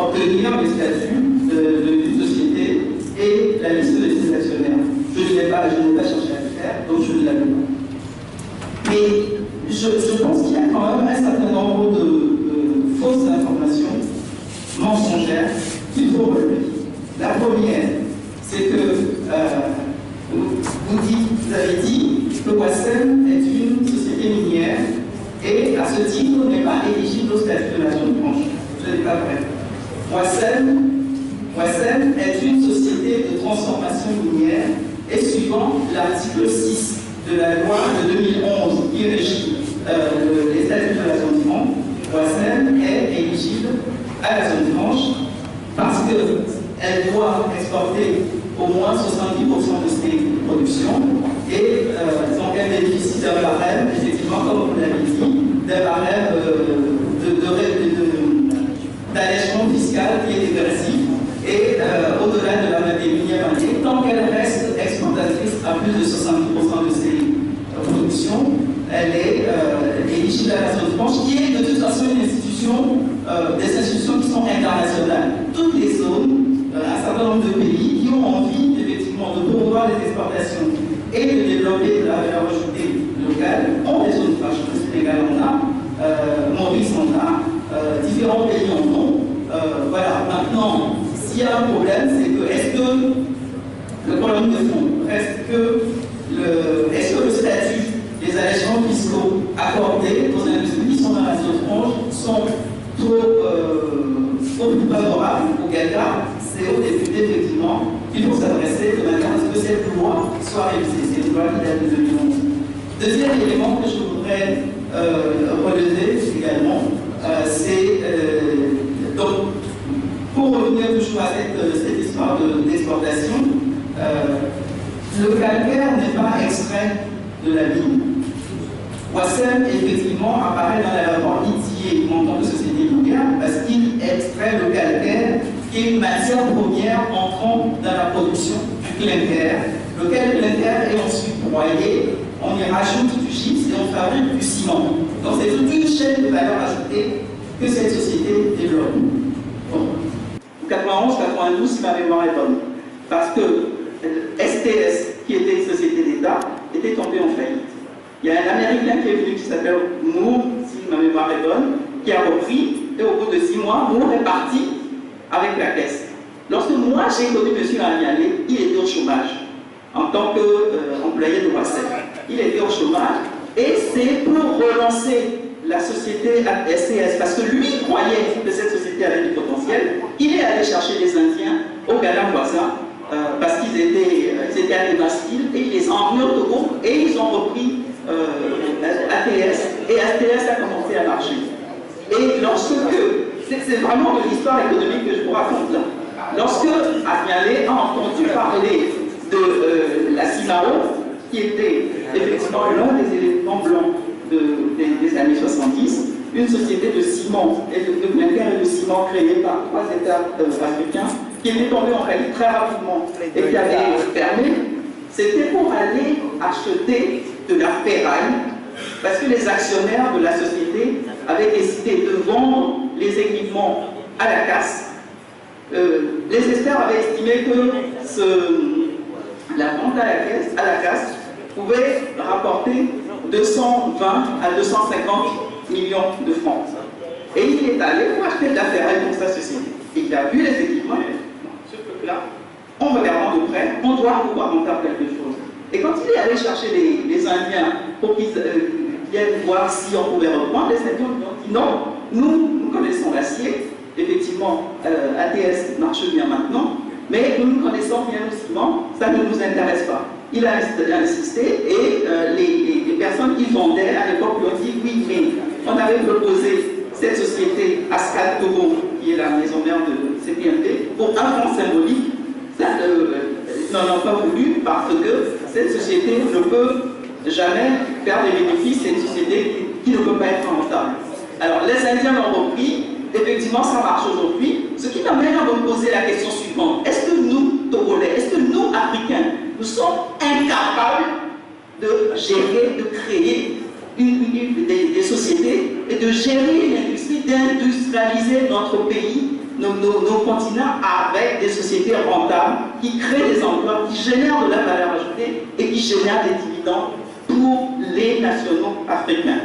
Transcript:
obtenir le statut d'une société et la liste de ses actionnaires. Je n'ai pas cherché à le faire, donc je ne l'avais pas. Mais je pense qu'il y a quand même un certain nombre de fausses informations mensongères qu'il faut relever. La première, c'est que vous avez dit que Wassem est une société minière et à ce titre n'est pas éligible au statut de la zone franche. Ce n'est pas vrai. Wassem est une société de transformation minière et suivant l'article 6 de la loi de 2011 qui régit les statuts de la zone franche, Wassem est éligible à la zone franche parce qu'elle doit exporter au moins 70% de ses productions et donc elle bénéficie d'un barème, effectivement, comme vous l'avez dit, d'un barème d'allègement fiscal qui est dégressif et au-delà de la minière année, tant qu'elle reste exportatrice à plus de 70% de ses productions, elle est éligible à la zone franche, qui est de toute façon une institution, des institutions qui sont internationales. Toutes les zones, un certain nombre de pays qui ont envie effectivement de promouvoir les exportations et de développer de la valeur ajoutée locale ont des zones franches. Le Sénégal en a, Maurice en a, différents pays en ont. Voilà, maintenant, s'il y a un problème, c'est que est-ce que le problème de fond reste que est-ce que le statut des allègements fiscaux accordés aux industries qui sont dans la zone franche sont trop plus favorables au Gaza? C'est aux députés, effectivement, qu'il faut s'adresser de manière à ce que cette loi soit révisée. C'est une loi qui date de 2011. Deuxième élément que je voudrais relever également, c'est donc, pour revenir toujours à cette histoire d'exportation, le calcaire n'est pas extrait de la mine. Wassem, effectivement, apparaît dans le rapport ITIE, montant de société minière, parce qu'il extrait le calcaire, qui est une matière première entrant dans la production du clinker, lequel clinker est ensuite broyé, on y rajoute du gypse et on fabrique du ciment. Donc c'est toute une chaîne de valeur ajoutée que cette société développe. Bon. 91-92, si ma mémoire est bonne, parce que STS, qui était une société d'État, était tombée en faillite. Il y a un Américain qui est venu qui s'appelle Moore, si ma mémoire est bonne, qui a repris, et au bout de 6 mois, Moore est parti avec la caisse. Lorsque moi j'ai connu M. Agnalé, il était au chômage en tant qu'employé de Wassem. Il était au chômage et c'est pour relancer la société STS, parce que lui croyait que cette société avait du potentiel, il est allé chercher les Indiens au Ghana voisin parce qu'ils étaient à Démasquille et il les a emmenés au Togo et ils ont repris ATS et ATS a commencé à marcher. Et lorsque, c'est vraiment de l'histoire économique que je vous raconte là, lorsque Agnalé a entendu parler de la CIMAO, qui était effectivement l'un des éléments blancs des années 70, une société de ciment et de clinker et de ciment créée par 3 États africains, qui était tombée en faillite très rapidement et qui avait fermé, c'était pour aller acheter de la ferraille, parce que les actionnaires de la société avaient décidé de vendre les équipements à la casse. Les experts avaient estimé que la vente à la casse pouvait rapporter 220 à 250 millions de francs. Et il est allé pour acheter de la ferraille pour sa société. Il a vu les équipements, ce truc-là, en regardant de près, on doit pouvoir en faire quelque chose. Et quand il est allé chercher les Indiens pour qu'ils viennent voir si on pouvait reprendre, les Indiens lui ont dit non, nous connaissons l'acier, effectivement, ATS marche bien maintenant, mais nous connaissons bien le ciment, ça ne nous intéresse pas. Il a insisté et les personnes qui vendaient à l'époque lui ont dit oui, mais on avait proposé cette société Ascal Togo, qui est la maison mère de CPMP, pour un fonds symbolique. Ça n'en ont pas voulu parce que cette société ne peut jamais faire des bénéfices, c'est une société qui ne peut pas être rentable. Alors les Indiens l'ont repris, effectivement ça marche aujourd'hui, ce qui m'amène à me poser la question suivante. Est-ce que nous, Togolais, est-ce que nous, Africains, nous sommes incapables de gérer, de créer des sociétés et de gérer l'industrie, d'industrialiser notre pays nos continents avec des sociétés rentables qui créent des emplois, qui génèrent de la valeur ajoutée et qui génèrent des dividendes pour les nationaux africains.